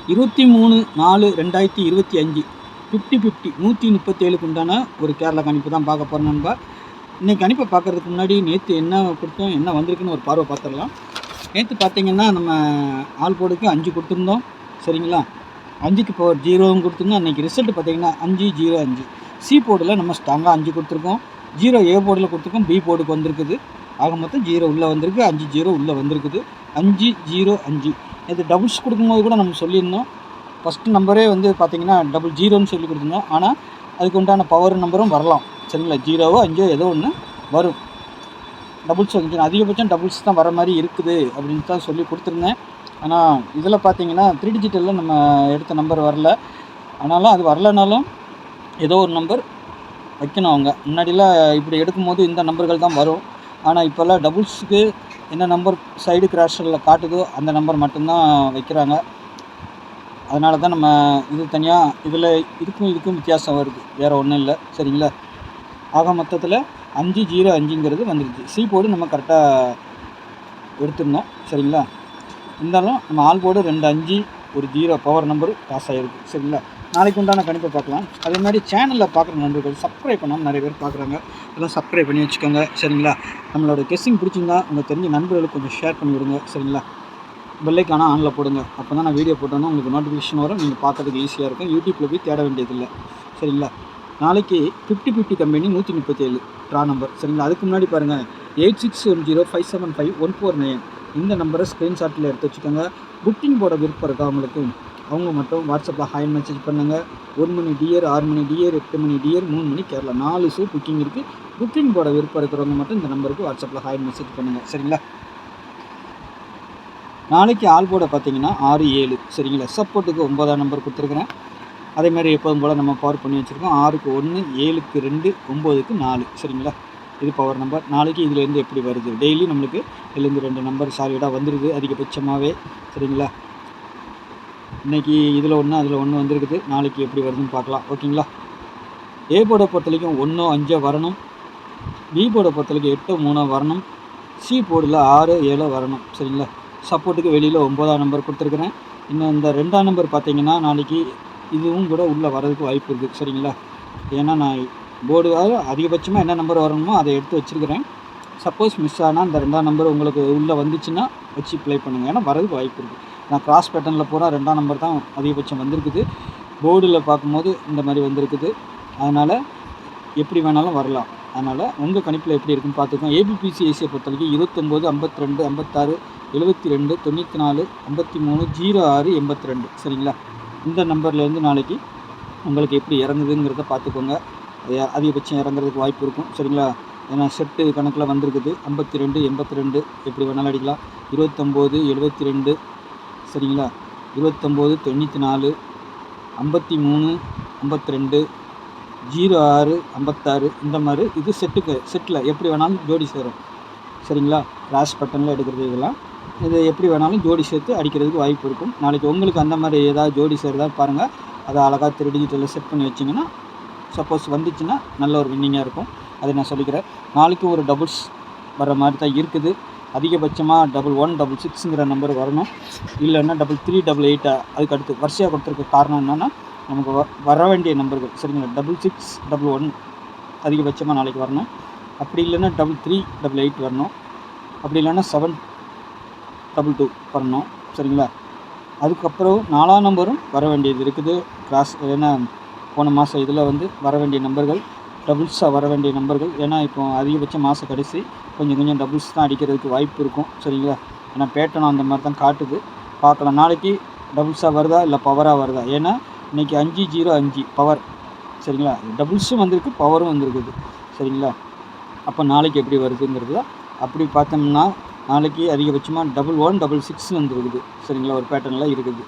23/4/2025 50-50 137க்கு உண்டான ஒரு கேரளா கணிப்பு தான் பார்க்க போகிறோம் நண்பா. இன்றைக்கி கணிப்பை பார்க்குறதுக்கு முன்னாடி நேற்று என்ன கொடுத்தோம், என்ன வந்திருக்குன்னு ஒரு பார்வை பார்த்துடலாம். நேற்று பார்த்தீங்கன்னா நம்ம ஆல் போர்டுக்கு 5 கொடுத்துருந்தோம், சரிங்களா. 5க்கு பவர் 0வும் கொடுத்துருந்தோம். அன்றைக்கி ரிசல்ட் பார்த்தீங்கன்னா 5-0-5. சி போர்டில் நம்ம ஸ்ட்ராங்காக 5 கொடுத்துருக்கோம், 0 ஏ போர்டில் கொடுத்துருக்கோம், பி போர்டுக்கு வந்திருக்குது. ஆக மொத்தம் 0 உள்ளே வந்திருக்கு, 5-0 உள்ளே வந்திருக்குது. 5-0-5 இது டபுள்ஸ் கொடுக்கும்போது கூட நம்ம சொல்லியிருந்தோம். ஃபஸ்ட்டு நம்பரே வந்து பார்த்திங்கன்னா 00ன்னு சொல்லி கொடுத்துருந்தோம். ஆனால் அதுக்கு உண்டான பவர் நம்பரும் வரலாம், சரிங்களா. 0வோ 5ஓ ஏதோ ஒன்று வரும். டபுள்ஸ் வந்து அதிகபட்சம் டபுள்ஸ் தான் வர மாதிரி இருக்குது அப்படின்னு தான் சொல்லி கொடுத்துருந்தேன். ஆனால் இதில் பார்த்தீங்கன்னா 3 டிஜிட்டலில் நம்ம எடுத்த நம்பர் வரல. ஆனாலும் அது வரலனாலும் ஏதோ ஒரு நம்பர் வைக்கணும். அவங்க முன்னாடிலாம் இப்படி எடுக்கும்போது இந்த நம்பர்கள் தான் வரும். ஆனால் இப்போல்லாம் டபுள்ஸுக்கு என்ன நம்பர் சைடு கிராஷரில் காட்டுதோ அந்த நம்பர் மட்டும்தான் வைக்கிறாங்க. அதனால தான் நம்ம இது தனியாக இதில் இதுக்கும் வித்தியாசம் வருது, வேறு ஒன்றும் இல்லை, சரிங்களா. ஆக மொத்தத்தில் 5-0-5ங்கிறது வந்துடுச்சு. சி போர்டு நம்ம கரெக்டாக எடுத்துருந்தோம், சரிங்களா. இருந்தாலும் நம்ம ஆல் போர்டு 2-5 ஒரு 0 பவர் நம்பரு பாஸ் ஆகிருக்கு, சரிங்களா. நாளைக்கு உண்டான கணிப்பை பார்க்கலாம். அதே மாதிரி சேனலில் பார்க்குற நண்பர்கள் சப்ஸ்கிரைப் பண்ணாமல் நிறைய பேர் பார்க்குறாங்க, எல்லாம் சப்ஸ்கிரைப் பண்ணி வச்சுக்கோங்க, சரிங்களா. நம்மளோட கெஸ்ஸிங் பிடிச்சிருந்தா உங்கள் தெரிஞ்ச நண்பர்களுக்கு கொஞ்சம் ஷேர் பண்ணி விடுங்க, சரிங்களா. பெல்லைக்கான ஆனில் போடுங்க, அப்போ தான் நான் வீடியோ போட்டோன்னா உங்களுக்கு நோட்டிஃபிகேஷன் வரும், நீங்கள் பார்க்கறதுக்கு ஈஸியாக இருக்கும். யூடியூப்பில் போய் தேட வேண்டியதில்லை, சரிங்களா. நாளைக்கு 50-50 கம்பெனி 137 ட்ரா நம்பர், சரிங்களா. அதுக்கு முன்னாடி பாருங்கள் 8610575149 இந்த நம்பரை ஸ்க்ரீன்ஷாட்டில் எடுத்து வச்சுக்கோங்க. புக்கிங் போட விருப்பம் இருக்கா அவங்களுக்கு, அவங்க மட்டும் வாட்ஸ்அப்பில் ஹாய் மெசேஜ் பண்ணுங்கள். 1 மணி டியர், 6 மணி டியர், 8 மணி டியர், 3 மணி கேரளா 4 ஷோ புக்கிங் இருக்குது. புக்கிங் போட விருப்பம் இருக்கிறவங்க மட்டும் இந்த நம்பருக்கு வாட்ஸ்அப்பில் ஹாய் மெசேஜ் பண்ணுங்கள், சரிங்களா. நாளைக்கு ஆல் போர்டை பார்த்தீங்கன்னா 6-7, சரிங்களா. சப்போர்ட்டுக்கு 9ஆம் நம்பர் கொடுத்துருக்குறேன். அதேமாதிரி எப்போதும் போல் நம்ம பவர் பண்ணி வச்சுருக்கோம். 6க்கு 1, 7க்கு 2, 9க்கு 4, சரிங்களா. இது பவர் நம்பர். நாளைக்கு இதுலேருந்து எப்படி வருது, டெய்லி நம்மளுக்கு இதுலேருந்து 2 நம்பர் சாலிடாக வந்துடுது அதிகபட்சமாகவே, சரிங்களா. இன்றைக்கி இதில் 1 அதில் 1 வந்துருக்குது. நாளைக்கு எப்படி வருதுன்னு பார்க்கலாம், ஓகேங்களா. ஏ போர்டை பொறுத்த வரைக்கும் 1-5 வரணும், பி போர்டை பொறுத்த வரைக்கும் 8-3 வரணும், சி போர்டில் 6-7 வரணும், சரிங்களா. சப்போர்ட்டுக்கு வெளியில் 9ஆம் நம்பர் கொடுத்துருக்குறேன். இன்னும் இந்த 2ஆம் நம்பர் பார்த்தீங்கன்னா நாளைக்கு இதுவும் கூட உள்ளே வரதுக்கு வாய்ப்பு இருக்குது, சரிங்களா. ஏன்னா நான் போர்டு அதிகபட்சமாக என்ன நம்பர் வரணுமோ அதை எடுத்து வச்சுருக்கிறேன். சப்போஸ் மிஸ் ஆனால் இந்த 2ஆம் நம்பர் உங்களுக்கு உள்ளே வந்துச்சுன்னா வச்சு ப்ளே பண்ணுங்கள், ஏன்னா வரதுக்கு வாய்ப்பு இருக்குது. நான் கிராஸ் பேட்டர்னில் பூரா 2ஆம் நம்பர் தான் அதிகபட்சம் வந்திருக்குது. போர்டில் பார்க்கும்போது இந்த மாதிரி வந்திருக்குது. அதனால் எப்படி வேணாலும் வரலாம். அதனால் உங்கள் கணிப்பில் எப்படி இருக்குன்னு பார்த்துக்கோங்க. ஏபிபிசிஐசியை பொறுத்த வரைக்கும் 29, 52, 56, 72, 94, 53, 06, 82, சரிங்களா. இந்த நம்பர்லேருந்து நாளைக்கு உங்களுக்கு எப்படி இறங்குதுங்கிறத பார்த்துக்கோங்க. அதிகபட்சம் இறங்குறதுக்கு வாய்ப்பு இருக்கும், சரிங்களா. ஏன்னா செட்டு கணக்கில் வந்திருக்குது. 52, 82 எப்படி வேணாலும் அடிக்கலாம். 29, 72, சரிங்களா. 29, 94, 53, 52, 06, 56 இந்த மாதிரி இது செட்டில் எப்படி வேணாலும் ஜோடி சேரும், சரிங்களா. கிராஸ் பட்டனில் எடுக்கிறது இதெல்லாம் இது எப்படி வேணாலும் ஜோடி சேர்த்து அடிக்கிறதுக்கு வாய்ப்பு இருக்கும். நாளைக்கு உங்களுக்கு அந்த மாதிரி ஏதாவது ஜோடி சேருதா பாருங்கள். அதை அழகாக 3 டிஜிட்டலில் செட் பண்ணி வச்சிங்கன்னா சப்போஸ் வந்துச்சுன்னா நல்ல ஒரு வின்னிங்காக இருக்கும். அதை நான் சொல்லிக்கிறேன். நாளைக்கு ஒரு டபுள்ஸ் வர மாதிரி தான் இருக்குது. அதிகபட்சமாக 1166ங்கிற நம்பர் வரணும், இல்லைன்னா 33, 88 அதுக்கு அடுத்து வரிசையாக கொடுத்துருக்க காரணம் என்னென்னா நமக்கு வர வேண்டிய நம்பர்கள், சரிங்களா. 66, 11 அதிகபட்சமாக நாளைக்கு வரணும். அப்படி இல்லைன்னா 33, 88 வரணும். அப்படி இல்லைன்னா 722 வரணும், சரிங்களா. அதுக்கப்புறம் 4ஆம் நம்பரும் வர வேண்டியது இருக்குது. கிராஸ் ஏன்னா போன மாதம் இதில் வந்து வர வேண்டிய நம்பர்கள் டபுள்ஸாக வர வேண்டிய நம்பர்கள். ஏன்னா இப்போ அதிகபட்சம் மாத கடைசி கொஞ்சம் டபுள்ஸ் தான் அடிக்கிறதுக்கு வாய்ப்பு இருக்கும், சரிங்களா. ஏன்னா பேட்டர்னும் அந்த மாதிரி தான் காட்டுது. பார்க்கலாம் நாளைக்கு டபுள்ஸாக வருதா இல்லை பவராக வருதா. ஏன்னா இன்றைக்கி 5-0-5 பவர், சரிங்களா. டபுள்ஸும் வந்திருக்கு, பவரும் வந்திருக்குது, சரிங்களா. அப்போ நாளைக்கு எப்படி வருதுங்கிறது தான். அப்படி பார்த்தோம்னா நாளைக்கு அதிகபட்சமாக 1166 வந்துருக்குது, சரிங்களா. ஒரு பேட்டர்னில் இருக்குது.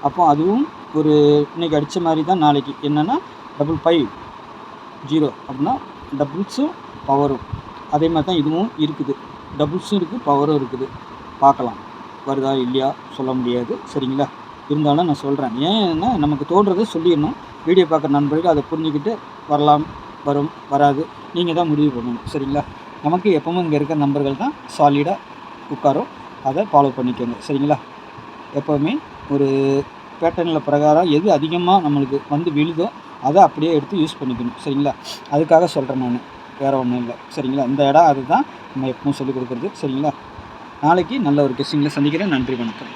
அப்போ அதுவும் ஒரு இன்றைக்கி அடித்த மாதிரி தான் நாளைக்கு என்னென்னா 550 அப்படின்னா டபுள்ஸும் பவரும் அதே மாதிரி தான் இதுவும் இருக்குது. டபுள்ஸும் இருக்குது, பவரும் இருக்குது. பார்க்கலாம் வருதா இல்லையா சொல்ல முடியாது, சரிங்களா. இருந்தாலும் நான் சொல்கிறேன். ஏன்னா நமக்கு தோன்றதை சொல்லிடணும். வீடியோ பார்க்குற நண்பர்கள் அதை புரிஞ்சுக்கிட்டு வரலாம், வரும், வராது நீங்கள் தான் முடிவு பண்ணணும், சரிங்களா. நமக்கு எப்பவும் இங்கே இருக்கிற நம்பர்கள் தான் சாலிடாக உட்காரும், அதை ஃபாலோ பண்ணிக்கோங்க, சரிங்களா. எப்போவுமே ஒரு பேட்டர்னில் பிரகாரம் எது அதிகமாக நம்மளுக்கு வந்து விழுதோ அதை அப்படியே எடுத்து யூஸ் பண்ணிக்கணும். சரிங்களா? அதுக்காக சொல்கிறேன் நான், வேறு ஒன்றும் இல்லை. சரிங்களா? இந்த இடம் அதுதான் நம்ம எப்பவும் சொல்லிக் கொடுக்குறது. சரிங்களா? நாளைக்கு நல்ல ஒரு கெஸ்ஸிங்கில் சந்திக்கிறேன். நன்றி, வணக்கம்.